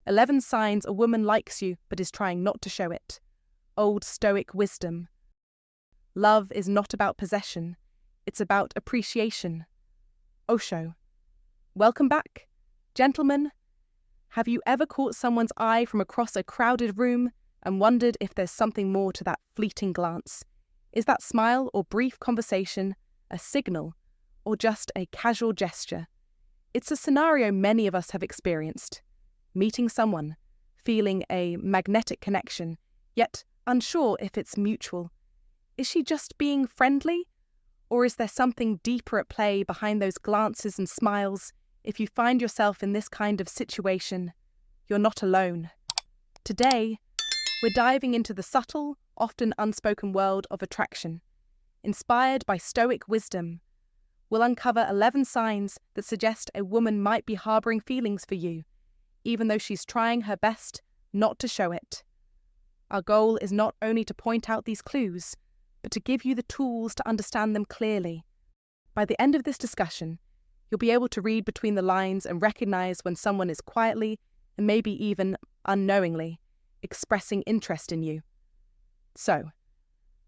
11 signs a woman likes you but is trying not to show it. Old Stoic Wisdom. Love is not about possession, it's about appreciation. Osho. Welcome back. Gentlemen, have you ever caught someone's eye from across a crowded room and wondered if there's something more to that fleeting glance? Is that smile or brief conversation a signal or just a casual gesture? It's a scenario many of us have experienced. Meeting someone, feeling a magnetic connection, yet unsure if it's mutual. Is she just being friendly? Or is there something deeper at play behind those glances and smiles? If you find yourself in this kind of situation, you're not alone. Today, we're diving into the subtle, often unspoken world of attraction. Inspired by Stoic wisdom, we'll uncover 11 signs that suggest a woman might be harboring feelings for you, even though she's trying her best not to show it. Our goal is not only to point out these clues, but to give you the tools to understand them clearly. By the end of this discussion, you'll be able to read between the lines and recognize when someone is quietly, and maybe even unknowingly, expressing interest in you. So,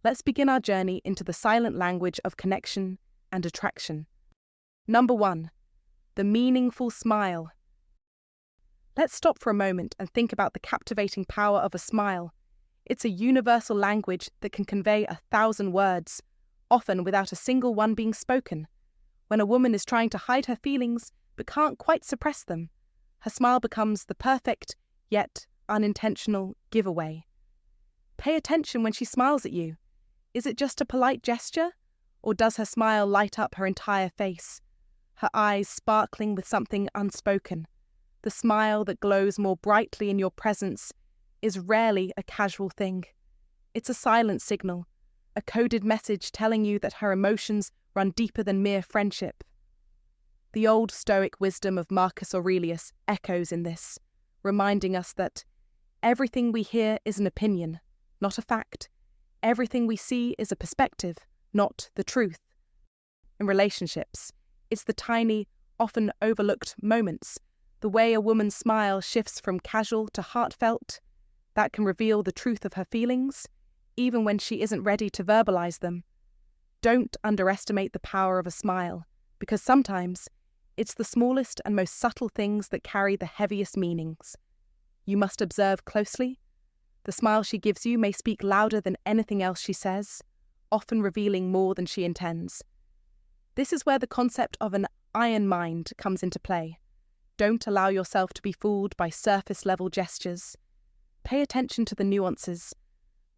let's begin our journey into the silent language of connection and attraction. Number 1. The meaningful smile. Let's stop for a moment and think about the captivating power of a smile. It's a universal language that can convey 1,000 words, often without a single one being spoken. When a woman is trying to hide her feelings but can't quite suppress them, her smile becomes the perfect, yet unintentional, giveaway. Pay attention when she smiles at you. Is it just a polite gesture? Or does her smile light up her entire face, her eyes sparkling with something unspoken? The smile that glows more brightly in your presence is rarely a casual thing. It's a silent signal, a coded message telling you that her emotions run deeper than mere friendship. The old Stoic wisdom of Marcus Aurelius echoes in this, reminding us that everything we hear is an opinion, not a fact. Everything we see is a perspective, not the truth. In relationships, it's the tiny, often overlooked moments, the way a woman's smile shifts from casual to heartfelt, that can reveal the truth of her feelings, even when she isn't ready to verbalize them. Don't underestimate the power of a smile, because sometimes it's the smallest and most subtle things that carry the heaviest meanings. You must observe closely. The smile she gives you may speak louder than anything else she says, often revealing more than she intends. This is where the concept of an iron mind comes into play. Don't allow yourself to be fooled by surface-level gestures. Pay attention to the nuances,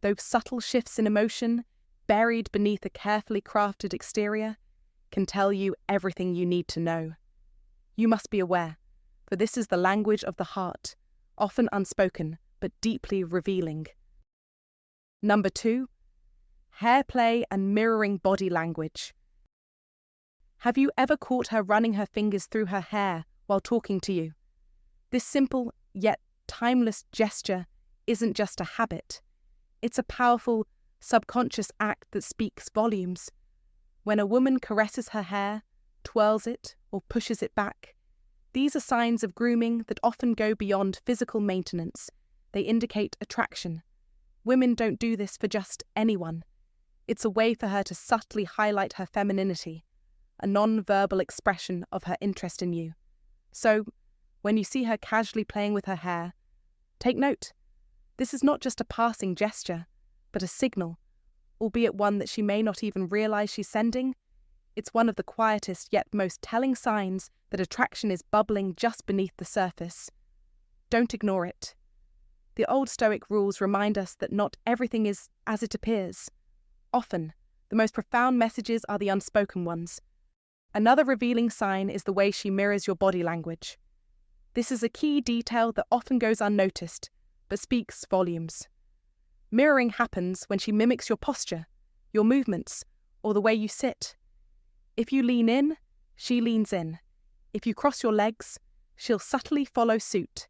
those subtle shifts in emotion, buried beneath a carefully crafted exterior, can tell you everything you need to know. You must be aware, for this is the language of the heart, often unspoken, but deeply revealing. Number 2. Hair play and mirroring body language. Have you ever caught her running her fingers through her hair while talking to you? This simple, yet timeless gesture isn't just a habit. It's a powerful, subconscious act that speaks volumes. When a woman caresses her hair, twirls it, or pushes it back, these are signs of grooming that often go beyond physical maintenance. They indicate attraction. Women don't do this for just anyone. It's a way for her to subtly highlight her femininity, a non-verbal expression of her interest in you. So, when you see her casually playing with her hair, take note. This is not just a passing gesture, but a signal, albeit one that she may not even realize she's sending. It's one of the quietest yet most telling signs that attraction is bubbling just beneath the surface. Don't ignore it. The old Stoic rules remind us that not everything is as it appears. Often, the most profound messages are the unspoken ones. Another revealing sign is the way she mirrors your body language. This is a key detail that often goes unnoticed, but speaks volumes. Mirroring happens when she mimics your posture, your movements, or the way you sit. If you lean in, she leans in. If you cross your legs, she'll subtly follow suit.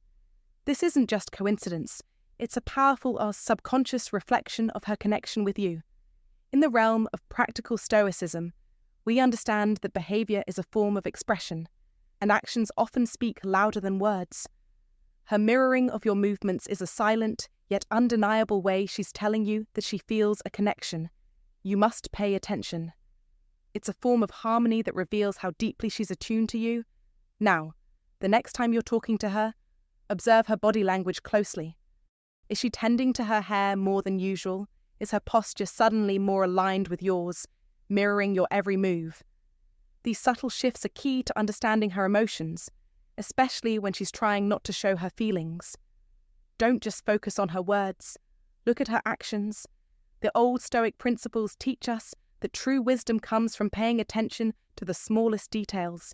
This isn't just coincidence, it's a powerful subconscious reflection of her connection with you. In the realm of practical stoicism, we understand that behavior is a form of expression, and actions often speak louder than words. Her mirroring of your movements is a silent, yet undeniable way she's telling you that she feels a connection. You must pay attention. It's a form of harmony that reveals how deeply she's attuned to you. Now, the next time you're talking to her, observe her body language closely. Is she tending to her hair more than usual? Is her posture suddenly more aligned with yours, mirroring your every move? These subtle shifts are key to understanding her emotions, especially when she's trying not to show her feelings. Don't just focus on her words. Look at her actions. The old Stoic principles teach us that true wisdom comes from paying attention to the smallest details,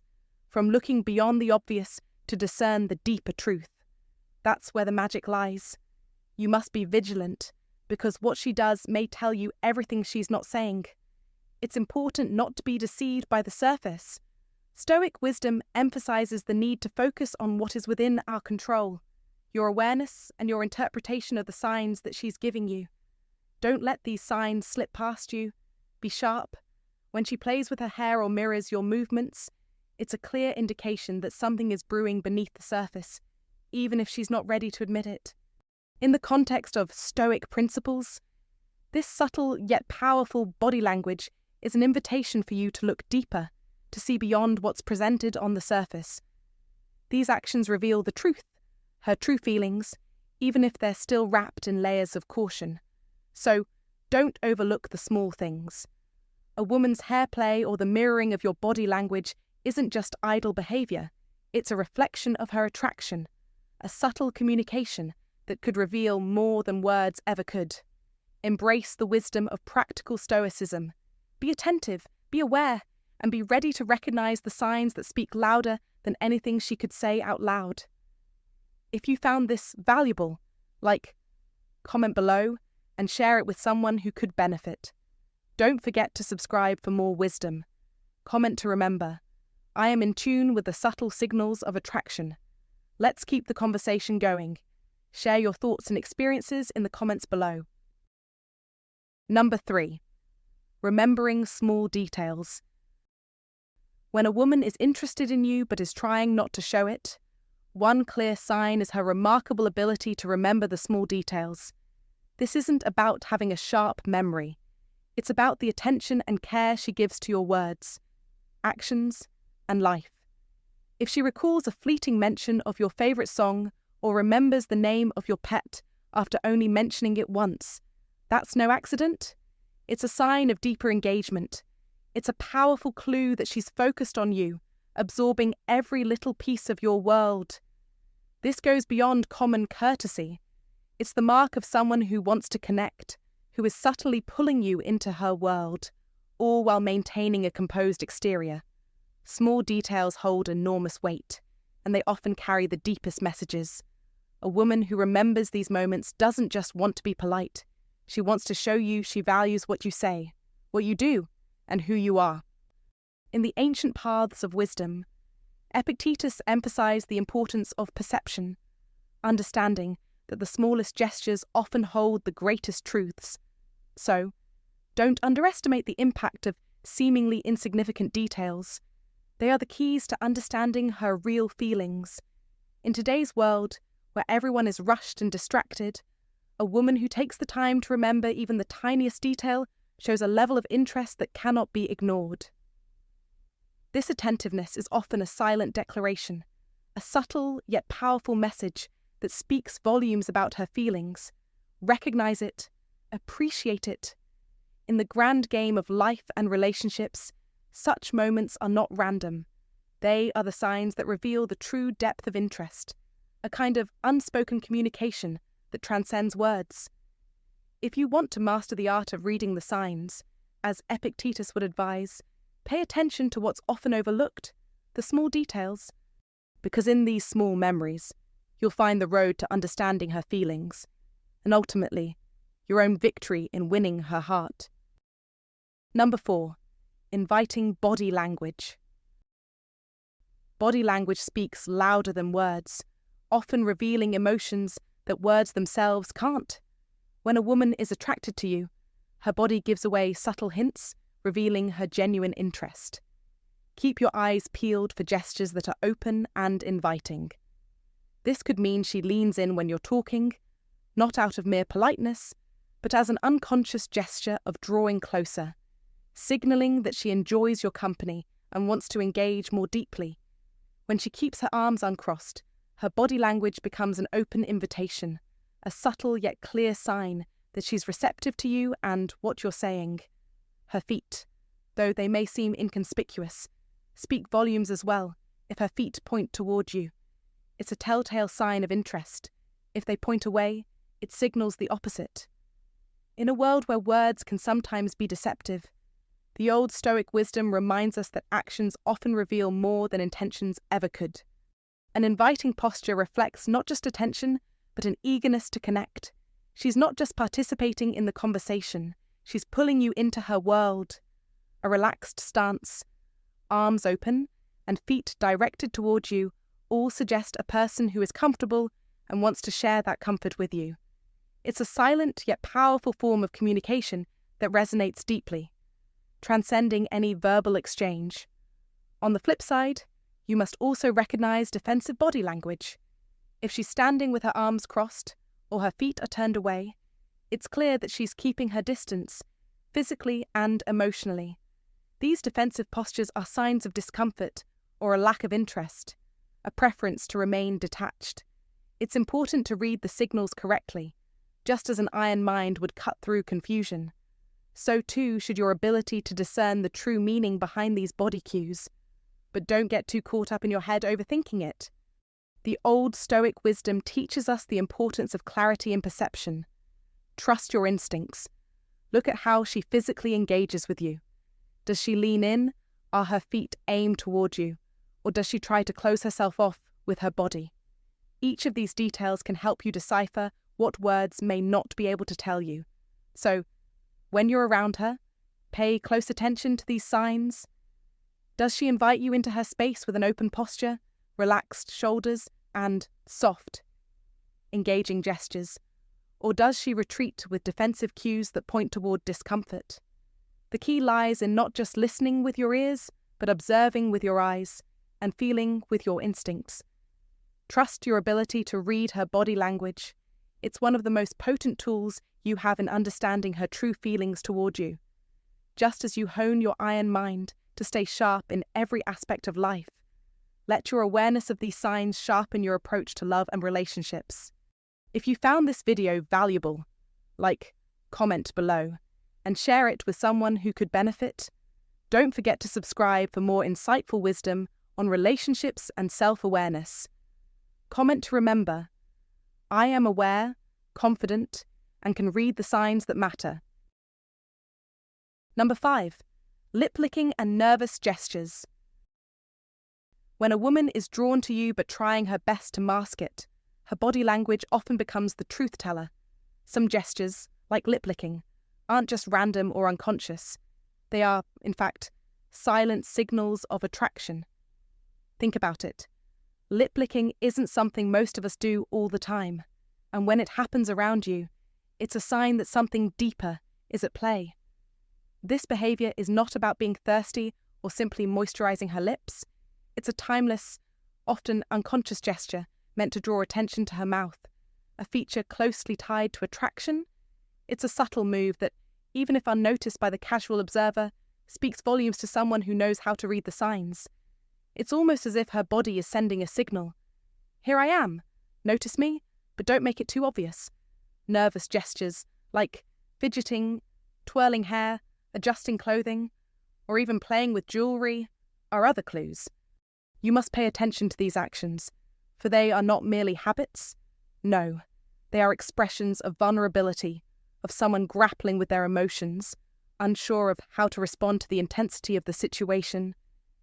from looking beyond the obvious to discern the deeper truth. That's where the magic lies. You must be vigilant, because what she does may tell you everything she's not saying. It's important not to be deceived by the surface. Stoic wisdom emphasizes the need to focus on what is within our control, your awareness and your interpretation of the signs that she's giving you. Don't let these signs slip past you. Be sharp. When she plays with her hair or mirrors your movements, it's a clear indication that something is brewing beneath the surface, even if she's not ready to admit it. In the context of Stoic principles, this subtle yet powerful body language is an invitation for you to look deeper, to see beyond what's presented on the surface. These actions reveal the truth, her true feelings, even if they're still wrapped in layers of caution. So, don't overlook the small things. A woman's hair play or the mirroring of your body language isn't just idle behavior, it's a reflection of her attraction, a subtle communication that could reveal more than words ever could. Embrace the wisdom of practical stoicism. Be attentive, be aware, and be ready to recognize the signs that speak louder than anything she could say out loud. If you found this valuable, comment below and share it with someone who could benefit. Don't forget to subscribe for more wisdom. Comment to remember, I am in tune with the subtle signals of attraction. Let's keep the conversation going. Share your thoughts and experiences in the comments below. Number 3. Remembering small details. When a woman is interested in you but is trying not to show it, one clear sign is her remarkable ability to remember the small details. This isn't about having a sharp memory. It's about the attention and care she gives to your words, actions, and life. If she recalls a fleeting mention of your favorite song or remembers the name of your pet after only mentioning it once, that's no accident. It's a sign of deeper engagement. It's a powerful clue that she's focused on you, absorbing every little piece of your world. This goes beyond common courtesy. It's the mark of someone who wants to connect, who is subtly pulling you into her world, all while maintaining a composed exterior. Small details hold enormous weight, and they often carry the deepest messages. A woman who remembers these moments doesn't just want to be polite. She wants to show you she values what you say, what you do, and who you are. In the ancient paths of wisdom, Epictetus emphasized the importance of perception, understanding that the smallest gestures often hold the greatest truths. So, don't underestimate the impact of seemingly insignificant details. They are the keys to understanding her real feelings. In today's world, where everyone is rushed and distracted, a woman who takes the time to remember even the tiniest detail shows a level of interest that cannot be ignored. This attentiveness is often a silent declaration, a subtle yet powerful message that speaks volumes about her feelings. Recognize it, appreciate it. In the grand game of life and relationships, such moments are not random. They are the signs that reveal the true depth of interest, a kind of unspoken communication that transcends words. If you want to master the art of reading the signs, as Epictetus would advise, pay attention to what's often overlooked, the small details, because in these small memories, you'll find the road to understanding her feelings, and ultimately, your own victory in winning her heart. Number 4. Inviting body language. Body language speaks louder than words, often revealing emotions that words themselves can't. When a woman is attracted to you, her body gives away subtle hints, revealing her genuine interest. Keep your eyes peeled for gestures that are open and inviting. This could mean she leans in when you're talking, not out of mere politeness, but as an unconscious gesture of drawing closer, signaling that she enjoys your company and wants to engage more deeply. When she keeps her arms uncrossed, her body language becomes an open invitation, a subtle yet clear sign that she's receptive to you and what you're saying. Her feet, though they may seem inconspicuous, speak volumes as well if her feet point toward you. It's a telltale sign of interest. If they point away, it signals the opposite. In a world where words can sometimes be deceptive, the Old Stoic Wisdom reminds us that actions often reveal more than intentions ever could. An inviting posture reflects not just attention, but an eagerness to connect. She's not just participating in the conversation, she's pulling you into her world. A relaxed stance, arms open, and feet directed towards you all suggest a person who is comfortable and wants to share that comfort with you. It's a silent yet powerful form of communication that resonates deeply, transcending any verbal exchange. On the flip side, you must also recognize defensive body language. If she's standing with her arms crossed or her feet are turned away, it's clear that she's keeping her distance, physically and emotionally. These defensive postures are signs of discomfort or a lack of interest, a preference to remain detached. It's important to read the signals correctly, just as an iron mind would cut through confusion. So too should your ability to discern the true meaning behind these body cues. But don't get too caught up in your head overthinking it. The Old Stoic Wisdom teaches us the importance of clarity in perception. Trust your instincts. Look at how she physically engages with you. Does she lean in? Are her feet aimed toward you? Or does she try to close herself off with her body? Each of these details can help you decipher what words may not be able to tell you. So, when you're around her, pay close attention to these signs. Does she invite you into her space with an open posture, relaxed shoulders, and soft, engaging gestures? Or does she retreat with defensive cues that point toward discomfort? The key lies in not just listening with your ears, but observing with your eyes and feeling with your instincts. Trust your ability to read her body language. It's one of the most potent tools you have in understanding her true feelings toward you. Just as you hone your iron mind to stay sharp in every aspect of life, let your awareness of these signs sharpen your approach to love and relationships. If you found this video valuable, comment below, and share it with someone who could benefit. Don't forget to subscribe for more insightful wisdom on relationships and self-awareness. Comment to remember, I am aware, confident, and can read the signs that matter. Number 5. Lip-licking and nervous gestures. When a woman is drawn to you but trying her best to mask it, her body language often becomes the truth teller. Some gestures, like lip-licking, aren't just random or unconscious. They are, in fact, silent signals of attraction. Think about it. Lip-licking isn't something most of us do all the time, and when it happens around you, it's a sign that something deeper is at play. This behavior is not about being thirsty or simply moisturizing her lips. It's a timeless, often unconscious gesture meant to draw attention to her mouth, a feature closely tied to attraction. It's a subtle move that, even if unnoticed by the casual observer, speaks volumes to someone who knows how to read the signs. It's almost as if her body is sending a signal. Here I am. Notice me, but don't make it too obvious. Nervous gestures, like fidgeting, twirling hair, adjusting clothing, or even playing with jewelry, are other clues. You must pay attention to these actions, for they are not merely habits. No, they are expressions of vulnerability, of someone grappling with their emotions, unsure of how to respond to the intensity of the situation.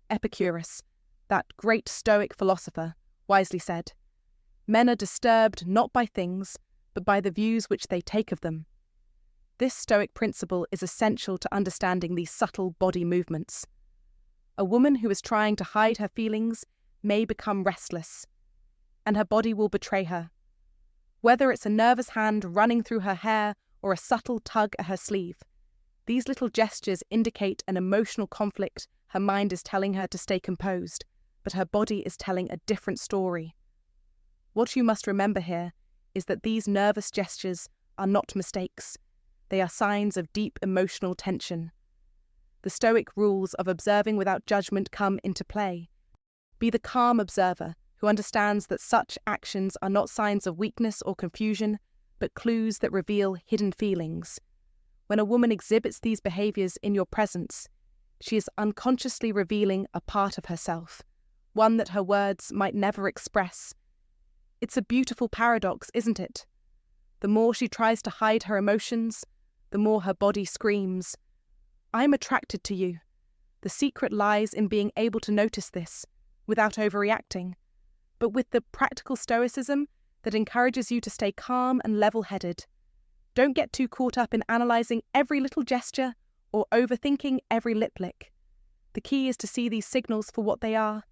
Epicurus, that great Stoic philosopher, wisely said, "Men are disturbed not by things, but by the views which they take of them." This Stoic principle is essential to understanding these subtle body movements. A woman who is trying to hide her feelings may become restless, and her body will betray her. Whether it's a nervous hand running through her hair or a subtle tug at her sleeve, these little gestures indicate an emotional conflict. Her mind is telling her to stay composed, but her body is telling a different story. What you must remember here is that these nervous gestures are not mistakes. They are signs of deep emotional tension. The Stoic rules of observing without judgment come into play. Be the calm observer who understands that such actions are not signs of weakness or confusion, but clues that reveal hidden feelings. When a woman exhibits these behaviors in your presence, she is unconsciously revealing a part of herself, one that her words might never express. It's a beautiful paradox, isn't it? The more she tries to hide her emotions, the more her body screams, "I'm attracted to you." The secret lies in being able to notice this without overreacting, but with the practical stoicism that encourages you to stay calm and level-headed. Don't get too caught up in analysing every little gesture or overthinking every lip lick. The key is to see these signals for what they are,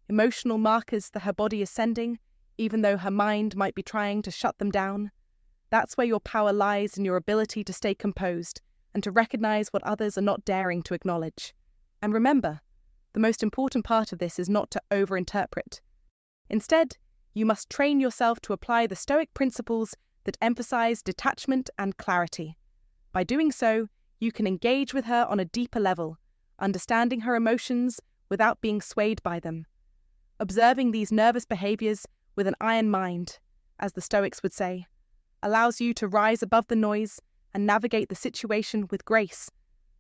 emotional markers that her body is sending, even though her mind might be trying to shut them down. That's where your power lies, in your ability to stay composed and to recognise what others are not daring to acknowledge. And remember, the most important part of this is not to overinterpret. Instead, you must train yourself to apply the Stoic principles that emphasise detachment and clarity. By doing so, you can engage with her on a deeper level, understanding her emotions without being swayed by them. Observing these nervous behaviours with an iron mind, as the Stoics would say, allows you to rise above the noise and navigate the situation with grace.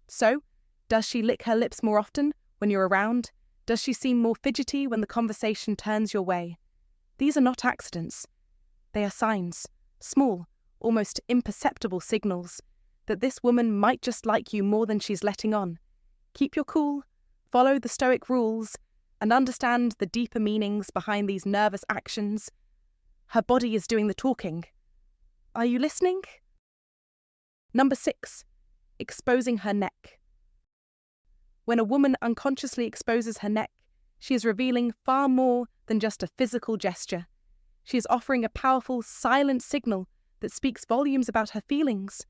So, does she lick her lips more often when you're around? Does she seem more fidgety when the conversation turns your way? These are not accidents. They are signs, small, almost imperceptible signals, that this woman might just like you more than she's letting on. Keep your cool, follow the Stoic rules, and understand the deeper meanings behind these nervous actions. Her body is doing the talking. Are you listening? Number 6. Exposing her neck. When a woman unconsciously exposes her neck, she is revealing far more than just a physical gesture. She is offering a powerful, silent signal that speaks volumes about her feelings.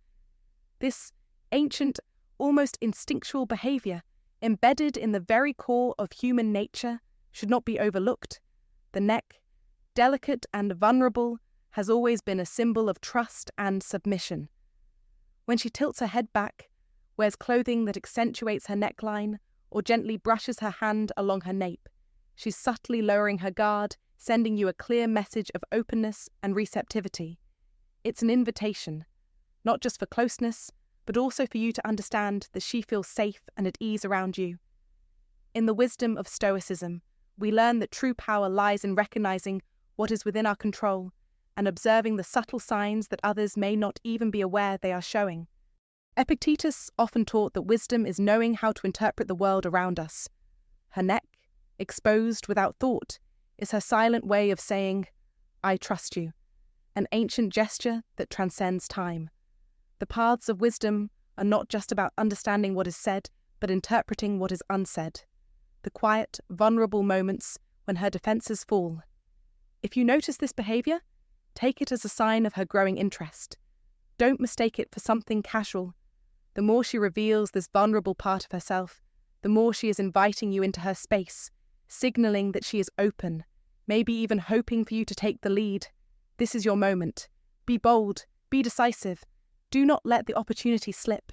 This ancient, almost instinctual behaviour, embedded in the very core of human nature, should not be overlooked. The neck, delicate and vulnerable, has always been a symbol of trust and submission. When she tilts her head back, wears clothing that accentuates her neckline, or gently brushes her hand along her nape, she's subtly lowering her guard, sending you a clear message of openness and receptivity. It's an invitation, not just for closeness, but also for you to understand that she feels safe and at ease around you. In the wisdom of Stoicism, we learn that true power lies in recognizing what is within our control and observing the subtle signs that others may not even be aware they are showing. Epictetus often taught that wisdom is knowing how to interpret the world around us. Her neck, exposed without thought, is her silent way of saying, "I trust you," an ancient gesture that transcends time. The paths of wisdom are not just about understanding what is said, but interpreting what is unsaid. The quiet, vulnerable moments when her defences fall. If you notice this behaviour, take it as a sign of her growing interest. Don't mistake it for something casual. The more she reveals this vulnerable part of herself, the more she is inviting you into her space, signalling that she is open, maybe even hoping for you to take the lead. This is your moment. Be bold, be decisive. Do not let the opportunity slip.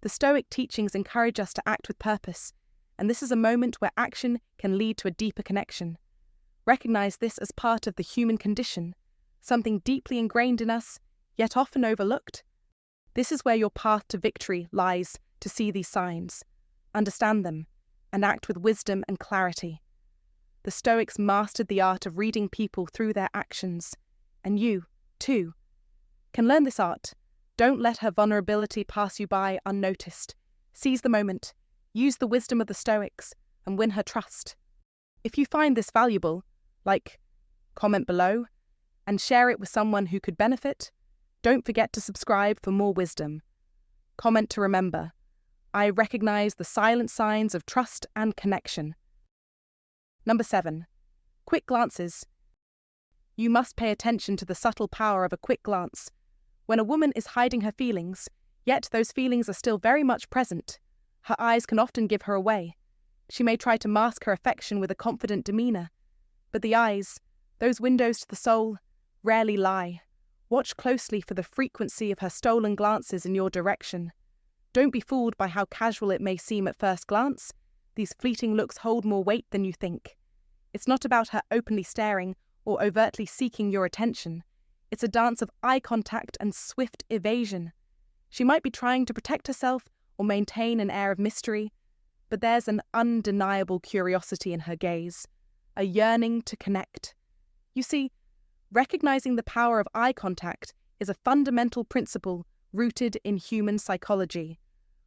The Stoic teachings encourage us to act with purpose, and this is a moment where action can lead to a deeper connection. Recognize this as part of the human condition, something deeply ingrained in us, yet often overlooked. This is where your path to victory lies, to see these signs, understand them, and act with wisdom and clarity. The Stoics mastered the art of reading people through their actions, and you, too, can learn this art. Don't let her vulnerability pass you by unnoticed. Seize the moment, use the wisdom of the Stoics, and win her trust. If you find this valuable, comment below, and share it with someone who could benefit. Don't forget to subscribe for more wisdom. Comment to remember, I recognize the silent signs of trust and connection. Number 7. Quick glances. You must pay attention to the subtle power of a quick glance. When a woman is hiding her feelings, yet those feelings are still very much present, her eyes can often give her away. She may try to mask her affection with a confident demeanour, but the eyes, Those windows to the soul rarely lie. Watch closely for the frequency of her stolen glances in your direction. Don't be fooled by how casual it may seem at first glance. These fleeting looks hold more weight than you think. It's not about her openly staring or overtly seeking your attention. It's a dance of eye contact and swift evasion. She might be trying to protect herself or maintain an air of mystery, but there's an undeniable curiosity in her gaze, a yearning to connect. You see, recognizing the power of eye contact is a fundamental principle rooted in human psychology,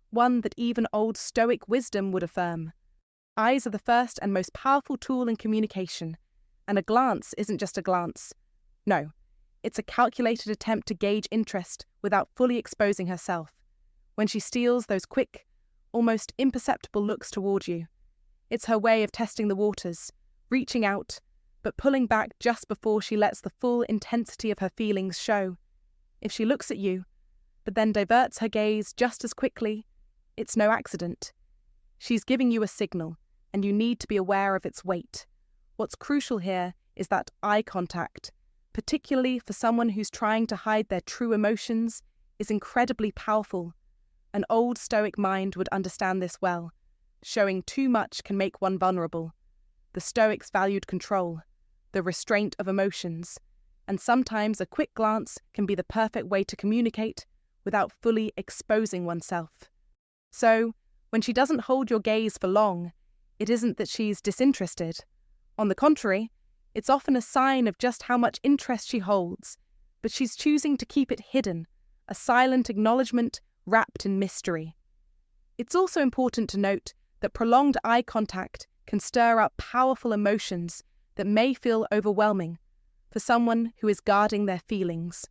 one that even Old Stoic wisdom would affirm. Eyes are the first and most powerful tool in communication, and a glance isn't just a glance. No, it's a calculated attempt to gauge interest without fully exposing herself. When she steals those quick, almost imperceptible looks toward you, it's her way of testing the waters, reaching out, but pulling back just before she lets the full intensity of her feelings show. If she looks at you, but then diverts her gaze just as quickly, it's no accident. She's giving you a signal, and you need to be aware of its weight. What's crucial here is that eye contact, particularly for someone who's trying to hide their true emotions, is incredibly powerful. An old Stoic mind would understand this well. Showing too much can make one vulnerable. The Stoics valued control, the restraint of emotions, and sometimes a quick glance can be the perfect way to communicate without fully exposing oneself. So, when she doesn't hold your gaze for long, it isn't that she's disinterested. On the contrary, it's often a sign of just how much interest she holds, but she's choosing to keep it hidden, a silent acknowledgement wrapped in mystery. It's also important to note that prolonged eye contact can stir up powerful emotions that may feel overwhelming for someone who is guarding their feelings.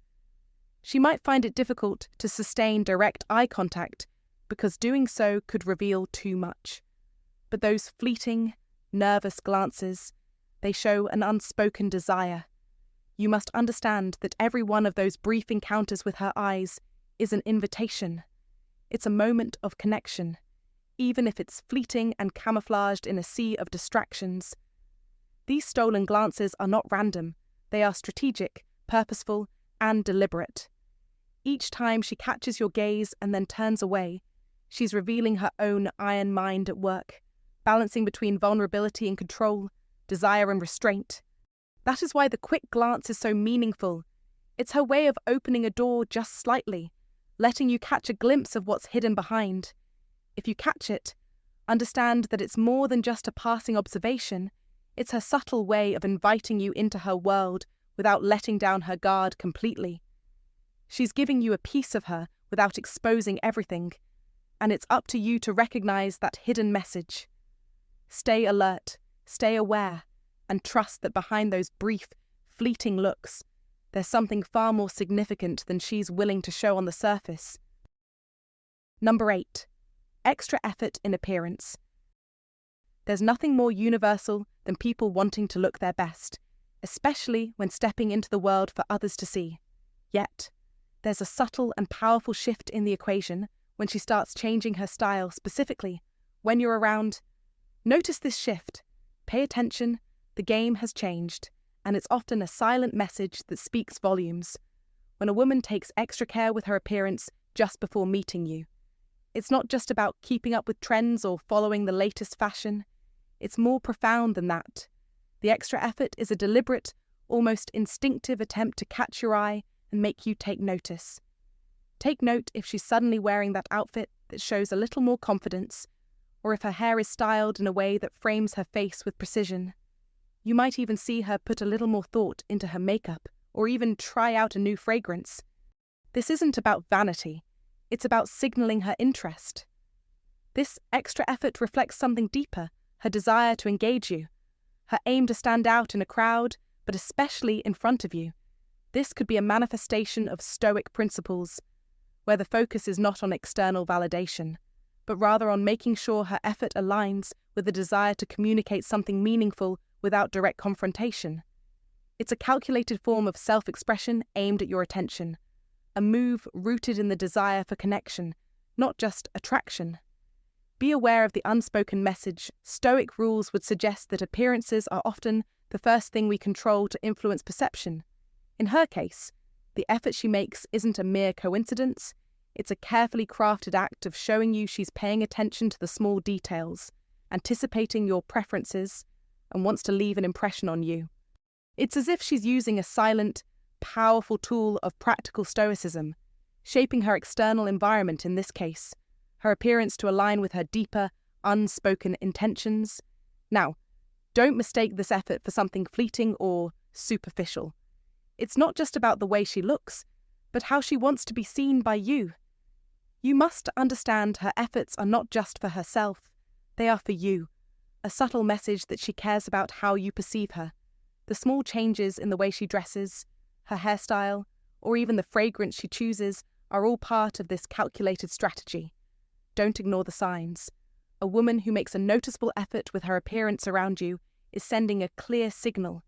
She might find it difficult to sustain direct eye contact because doing so could reveal too much. But those fleeting, nervous glances, they show an unspoken desire. You must understand that every one of those brief encounters with her eyes is an invitation. It's a moment of connection, even if it's fleeting and camouflaged in a sea of distractions. These stolen glances are not random. They are strategic, purposeful, and deliberate. Each time she catches your gaze and then turns away, she's revealing her own iron mind at work, balancing between vulnerability and control, desire and restraint. That is why the quick glance is so meaningful. It's her way of opening a door just slightly, letting you catch a glimpse of what's hidden behind. If you catch it, understand that it's more than just a passing observation. It's her subtle way of inviting you into her world without letting down her guard completely. She's giving you a piece of her without exposing everything, and it's up to you to recognize that hidden message. Stay alert, stay aware, and trust that behind those brief, fleeting looks, there's something far more significant than she's willing to show on the surface. Number 8. Extra effort in appearance. There's nothing more universal than people wanting to look their best, especially when stepping into the world for others to see. Yet, there's a subtle and powerful shift in the equation when she starts changing her style specifically when you're around. Notice this shift. Pay attention. The game has changed, and it's often a silent message that speaks volumes. When a woman takes extra care with her appearance just before meeting you, it's not just about keeping up with trends or following the latest fashion. It's more profound than that. The extra effort is a deliberate, almost instinctive attempt to catch your eye and make you take notice. Take note if she's suddenly wearing that outfit that shows a little more confidence, or if her hair is styled in a way that frames her face with precision. You might even see her put a little more thought into her makeup, or even try out a new fragrance. This isn't about vanity. It's about signaling her interest. This extra effort reflects something deeper, her desire to engage you, her aim to stand out in a crowd, but especially in front of you. This could be a manifestation of Stoic principles, where the focus is not on external validation, but rather on making sure her effort aligns with the desire to communicate something meaningful without direct confrontation. It's a calculated form of self-expression aimed at your attention, a move rooted in the desire for connection, not just attraction. Be aware of the unspoken message. Stoic rules would suggest that appearances are often the first thing we control to influence perception. In her case, the effort she makes isn't a mere coincidence, it's a carefully crafted act of showing you she's paying attention to the small details, anticipating your preferences, and wants to leave an impression on you. It's as if she's using a silent, powerful tool of practical stoicism, shaping her external environment in this case, her appearance to align with her deeper, unspoken intentions. Now, don't mistake this effort for something fleeting or superficial. It's not just about the way she looks, but how she wants to be seen by you. You must understand her efforts are not just for herself, they are for you, a subtle message that she cares about how you perceive her. The small changes in the way she dresses, her hairstyle, or even the fragrance she chooses are all part of this calculated strategy. Don't ignore the signs. A woman who makes a noticeable effort with her appearance around you is sending a clear signal.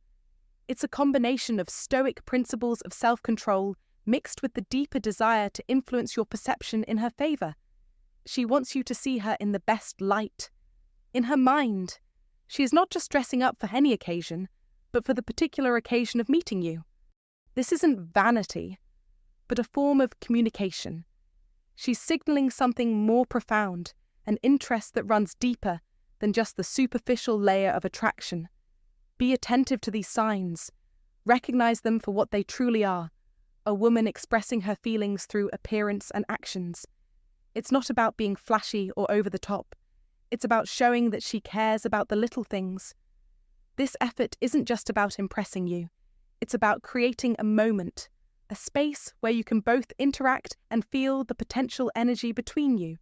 It's a combination of stoic principles of self-control mixed with the deeper desire to influence your perception in her favour. She wants you to see her in the best light. In her mind, she is not just dressing up for any occasion, but for the particular occasion of meeting you. This isn't vanity, but a form of communication. She's signalling something more profound, an interest that runs deeper than just the superficial layer of attraction. Be attentive to these signs. Recognize them for what they truly are, a woman expressing her feelings through appearance and actions. It's not about being flashy or over the top. It's about showing that she cares about the little things. This effort isn't just about impressing you. It's about creating a moment, a space where you can both interact and feel the potential energy between you.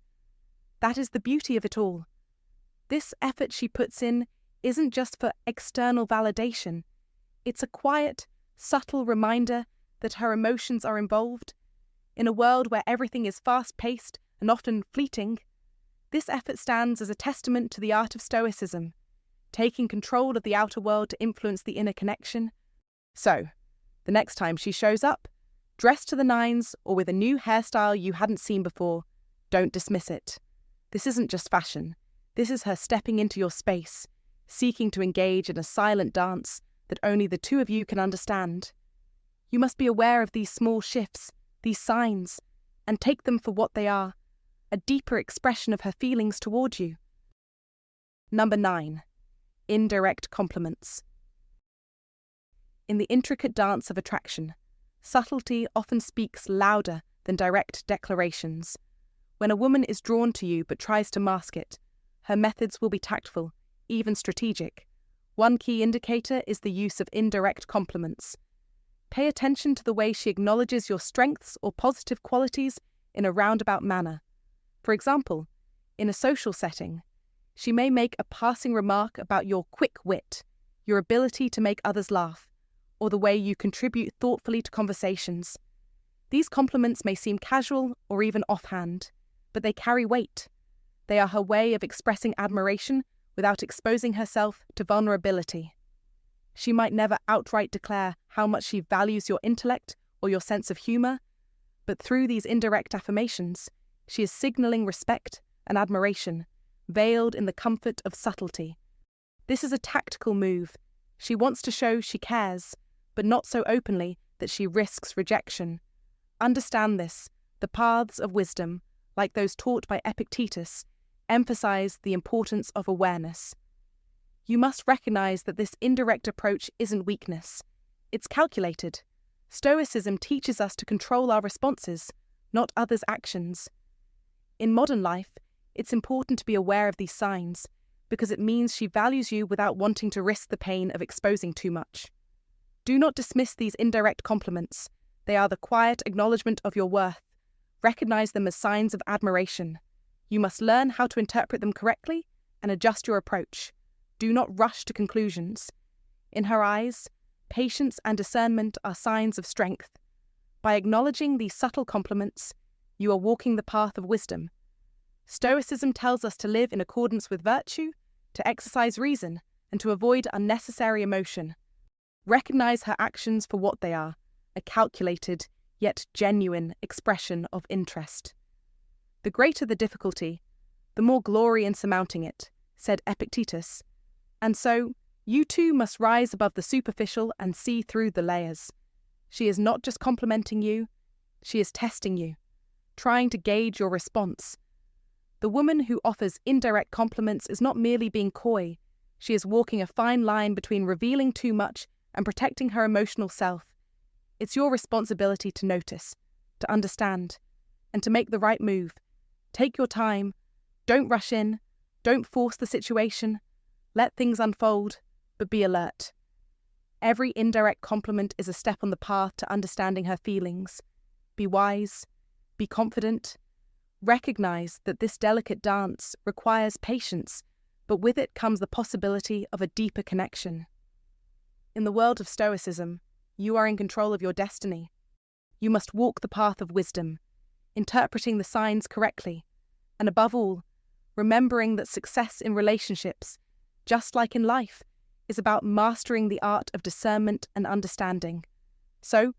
That is the beauty of it all. This effort she puts in isn't just for external validation. It's a quiet, subtle reminder that her emotions are involved. In a world where everything is fast-paced and often fleeting, this effort stands as a testament to the art of stoicism, taking control of the outer world to influence the inner connection. So, the next time she shows up, dressed to the nines or with a new hairstyle you hadn't seen before, don't dismiss it. This isn't just fashion. This is her stepping into your space, seeking to engage in a silent dance that only the two of you can understand. You must be aware of these small shifts, these signs, and take them for what they are, a deeper expression of her feelings toward you. Number 9. Indirect compliments. In the intricate dance of attraction, subtlety often speaks louder than direct declarations. When a woman is drawn to you but tries to mask it, her methods will be tactful, even strategic. One key indicator is the use of indirect compliments. Pay attention to the way she acknowledges your strengths or positive qualities in a roundabout manner. For example, in a social setting, she may make a passing remark about your quick wit, your ability to make others laugh, or the way you contribute thoughtfully to conversations. These compliments may seem casual or even offhand, but they carry weight. They are her way of expressing admiration without exposing herself to vulnerability. She might never outright declare how much she values your intellect or your sense of humour, but through these indirect affirmations, she is signalling respect and admiration, veiled in the comfort of subtlety. This is a tactical move. She wants to show she cares, but not so openly that she risks rejection. Understand this. The paths of wisdom, like those taught by Epictetus, emphasize the importance of awareness. You must recognize that this indirect approach isn't weakness. It's calculated. Stoicism teaches us to control our responses, not others' actions. In modern life, it's important to be aware of these signs, because it means she values you without wanting to risk the pain of exposing too much. Do not dismiss these indirect compliments. They are the quiet acknowledgement of your worth. Recognize them as signs of admiration. You must learn how to interpret them correctly and adjust your approach. Do not rush to conclusions. In her eyes, patience and discernment are signs of strength. By acknowledging these subtle compliments, you are walking the path of wisdom. Stoicism tells us to live in accordance with virtue, to exercise reason, and to avoid unnecessary emotion. Recognize her actions for what they are, a calculated, yet genuine expression of interest. The greater the difficulty, the more glory in surmounting it, said Epictetus. And so, You too must rise above the superficial and see through the layers. She is not just complimenting you, she is testing you, trying to gauge your response. The woman who offers indirect compliments is not merely being coy, she is walking a fine line between revealing too much and protecting her emotional self. It's your responsibility to notice, to understand, and to make the right move. Take your time, don't rush in, don't force the situation, let things unfold, but be alert. Every indirect compliment is a step on the path to understanding her feelings. Be wise, be confident. Recognize that this delicate dance requires patience, but with it comes the possibility of a deeper connection. In the world of Stoicism, you are in control of your destiny. You must walk the path of wisdom, interpreting the signs correctly, and above all, remembering that success in relationships, just like in life, is about mastering the art of discernment and understanding. So,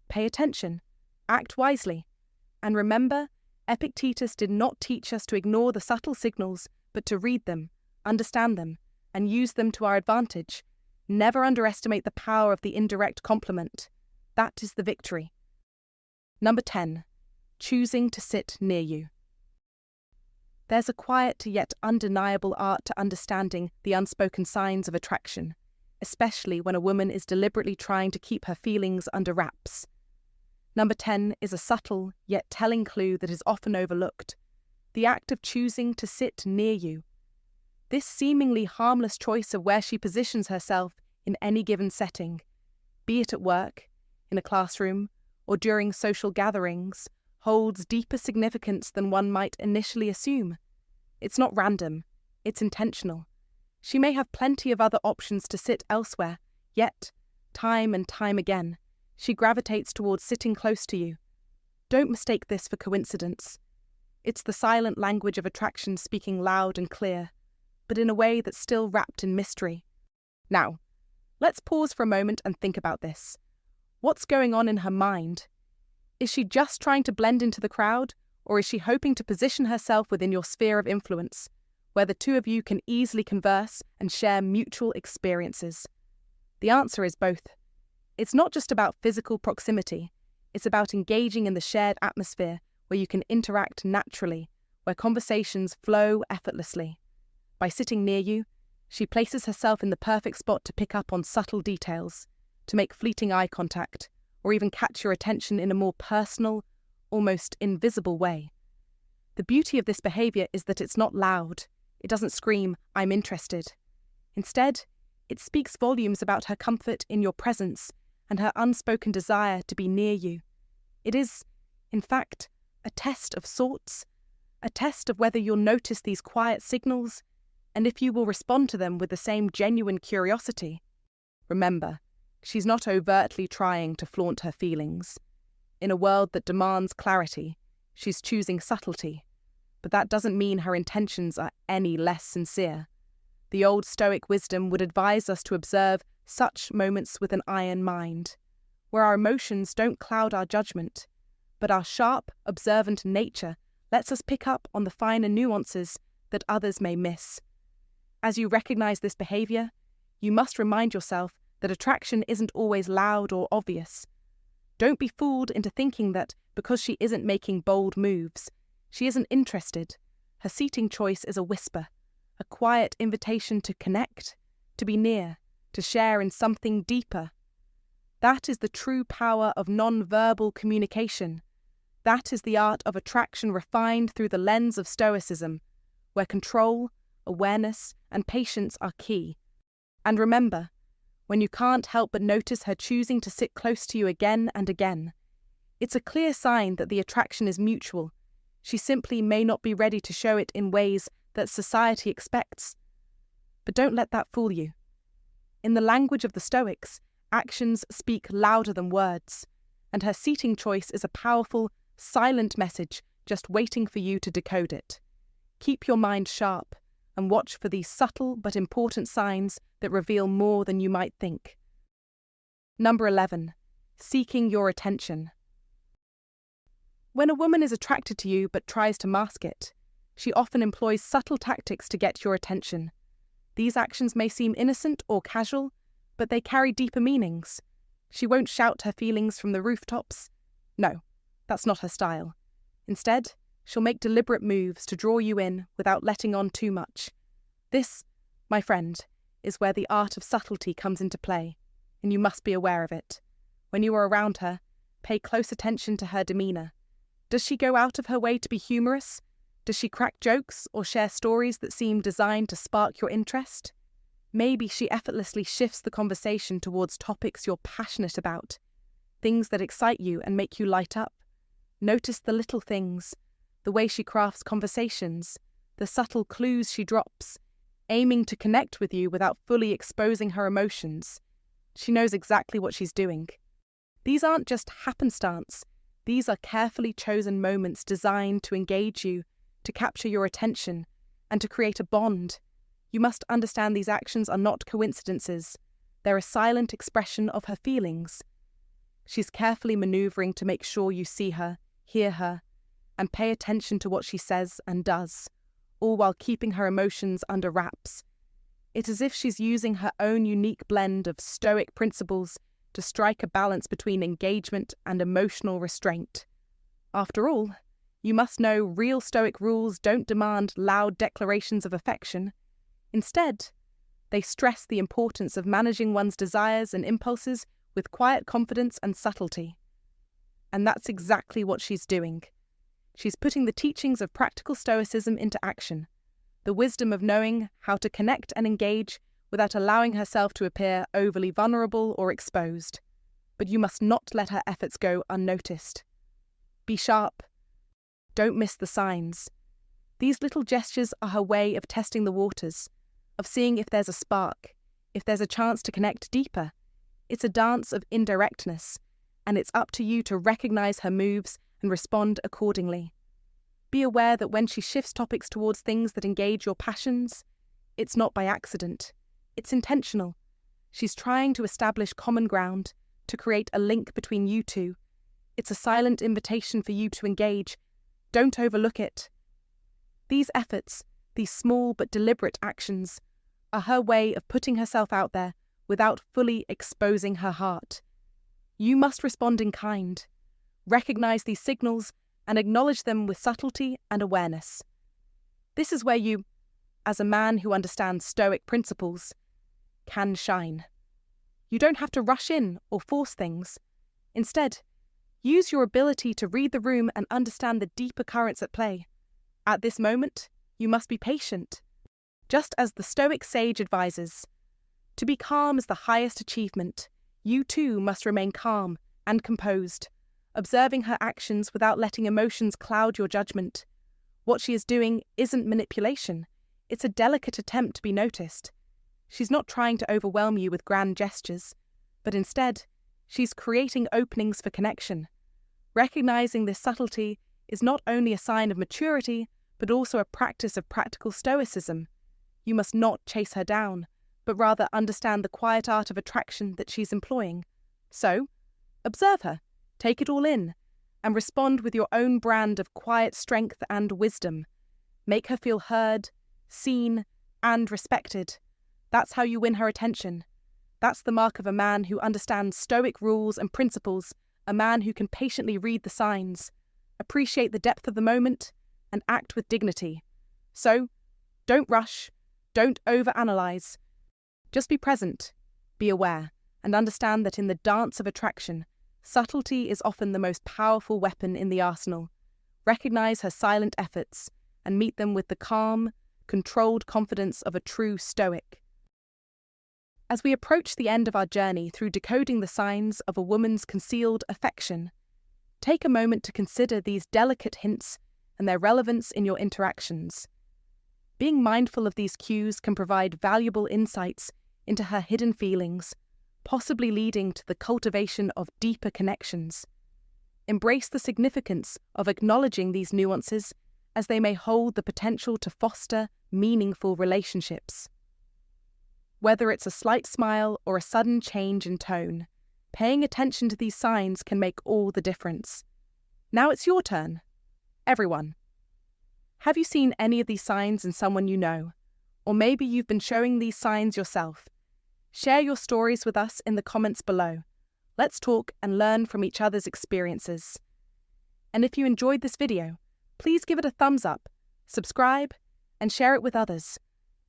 pay attention, act wisely, and remember, Epictetus did not teach us to ignore the subtle signals, but to read them, understand them, and use them to our advantage. Never underestimate the power of the indirect compliment. That is the victory. Number 10. Choosing to sit near you. There's a quiet yet undeniable art to understanding the unspoken signs of attraction, especially when a woman is deliberately trying to keep her feelings under wraps. Number 10 is a subtle yet telling clue that is often overlooked: the act of choosing to sit near you. This seemingly harmless choice of where she positions herself in any given setting, be it at work, in a classroom, or during social gatherings, holds deeper significance than one might initially assume. It's not random, it's intentional. She may have plenty of other options to sit elsewhere, yet, time and time again, she gravitates towards sitting close to you. Don't mistake this for coincidence. It's the silent language of attraction speaking loud and clear, but in a way that's still wrapped in mystery. Now, let's pause for a moment and think about this. What's going on in her mind? Is she just trying to blend into the crowd, or is she hoping to position herself within your sphere of influence, where the two of you can easily converse and share mutual experiences? The answer is both. It's not just about physical proximity, it's about engaging in the shared atmosphere where you can interact naturally, where conversations flow effortlessly. By sitting near you, she places herself in the perfect spot to pick up on subtle details, to make fleeting eye contact, or even catch your attention in a more personal, almost invisible way. The beauty of this behavior is that it's not loud. It doesn't scream, "I'm interested." Instead, it speaks volumes about her comfort in your presence and her unspoken desire to be near you. It is, in fact, a test of sorts, a test of whether you'll notice these quiet signals and if you will respond to them with the same genuine curiosity. Remember, she's not overtly trying to flaunt her feelings. In a world that demands clarity, she's choosing subtlety, but that doesn't mean her intentions are any less sincere. The Old Stoic Wisdom would advise us to observe such moments with an iron mind, where our emotions don't cloud our judgment, but our sharp, observant nature lets us pick up on the finer nuances that others may miss. As you recognize this behavior, you must remind yourself that attraction isn't always loud or obvious. Don't be fooled into thinking that because she isn't making bold moves, she isn't interested. Her seating choice is a whisper, a quiet invitation to connect, to be near, to share in something deeper. That is the true power of non-verbal communication. That is the art of attraction refined through the lens of Stoicism, where control, awareness, and patience are key. And remember, when you can't help but notice her choosing to sit close to you again and again, it's a clear sign that the attraction is mutual. She simply may not be ready to show it in ways that society expects. But don't let that fool you. In the language of the Stoics, actions speak louder than words, and her seating choice is a powerful, silent message just waiting for you to decode it. Keep your mind sharp and watch for these subtle but important signs that reveal more than you might think. Number 11. Seeking your attention. When a woman is attracted to you but tries to mask it, she often employs subtle tactics to get your attention. These actions may seem innocent or casual, but they carry deeper meanings. She won't shout her feelings from the rooftops. No, that's not her style. Instead, she'll make deliberate moves to draw you in without letting on too much. This, my friend, is where the art of subtlety comes into play, and you must be aware of it. When you are around her, pay close attention to her demeanour. Does she go out of her way to be humorous? Does she crack jokes or share stories that seem designed to spark your interest? Maybe she effortlessly shifts the conversation towards topics you're passionate about, things that excite you and make you light up. Notice the little things, the way she crafts conversations, the subtle clues she drops, aiming to connect with you without fully exposing her emotions. She knows exactly what she's doing. These aren't just happenstance. These are carefully chosen moments designed to engage you, to capture your attention, and to create a bond. You must understand these actions are not coincidences. They're a silent expression of her feelings. She's carefully maneuvering to make sure you see her, hear her, and pay attention to what she says and does, all while keeping her emotions under wraps. It's as if she's using her own unique blend of Stoic principles to strike a balance between engagement and emotional restraint. After all, you must know real Stoic rules don't demand loud declarations of affection. Instead, they stress the importance of managing one's desires and impulses with quiet confidence and subtlety. And that's exactly what she's doing. She's putting the teachings of practical Stoicism into action, the wisdom of knowing how to connect and engage without allowing herself to appear overly vulnerable or exposed. But you must not let her efforts go unnoticed. Be sharp. Don't miss the signs. These little gestures are her way of testing the waters, of seeing if there's a spark, if there's a chance to connect deeper. It's a dance of indirectness, and it's up to you to recognize her moves and respond accordingly. Be aware that when she shifts topics towards things that engage your passions, it's not by accident. It's intentional. She's trying to establish common ground, to create a link between you two. It's a silent invitation for you to engage. Don't overlook it. These efforts, these small but deliberate actions, are her way of putting herself out there without fully exposing her heart. You must respond in kind. Recognize these signals and acknowledge them with subtlety and awareness. This is where you, as a man who understands Stoic principles, can shine. You don't have to rush in or force things. Instead, use your ability to read the room and understand the deeper currents at play. At this moment, you must be patient. Just as the Stoic sage advises, to be calm is the highest achievement. You too must remain calm and composed, observing her actions without letting emotions cloud your judgment. What she is doing isn't manipulation. It's a delicate attempt to be noticed. She's not trying to overwhelm you with grand gestures, but instead, she's creating openings for connection. Recognizing this subtlety is not only a sign of maturity, but also a practice of practical Stoicism. You must not chase her down, but rather understand the quiet art of attraction that she's employing. So, observe her, take it all in, and respond with your own brand of quiet strength and wisdom. Make her feel heard, seen, and respected. That's how you win her attention. That's the mark of a man who understands Stoic rules and principles, a man who can patiently read the signs, appreciate the depth of the moment, and act with dignity. So, don't rush, don't overanalyze. Just be present, be aware, and understand that in the dance of attraction, subtlety is often the most powerful weapon in the arsenal. Recognize her silent efforts and meet them with the calm, controlled confidence of a true Stoic. As we approach the end of our journey through decoding the signs of a woman's concealed affection, take a moment to consider these delicate hints and their relevance in your interactions. Being mindful of these cues can provide valuable insights into her hidden feelings, possibly leading to the cultivation of deeper connections. Embrace the significance of acknowledging these nuances, as they may hold the potential to foster meaningful relationships. Whether it's a slight smile or a sudden change in tone, paying attention to these signs can make all the difference. Now it's your turn. Everyone. Have you seen any of these signs in someone you know? Or maybe you've been showing these signs yourself. Share your stories with us in the comments below. Let's talk and learn from each other's experiences. And if you enjoyed this video, please give it a thumbs up, subscribe, and share it with others.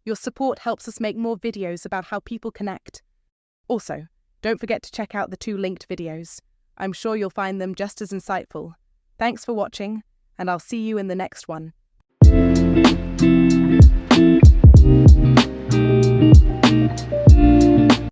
Your support helps us make more videos about how people connect. Also, don't forget to check out the 2 linked videos. I'm sure you'll find them just as insightful. Thanks for watching, and I'll see you in the next one.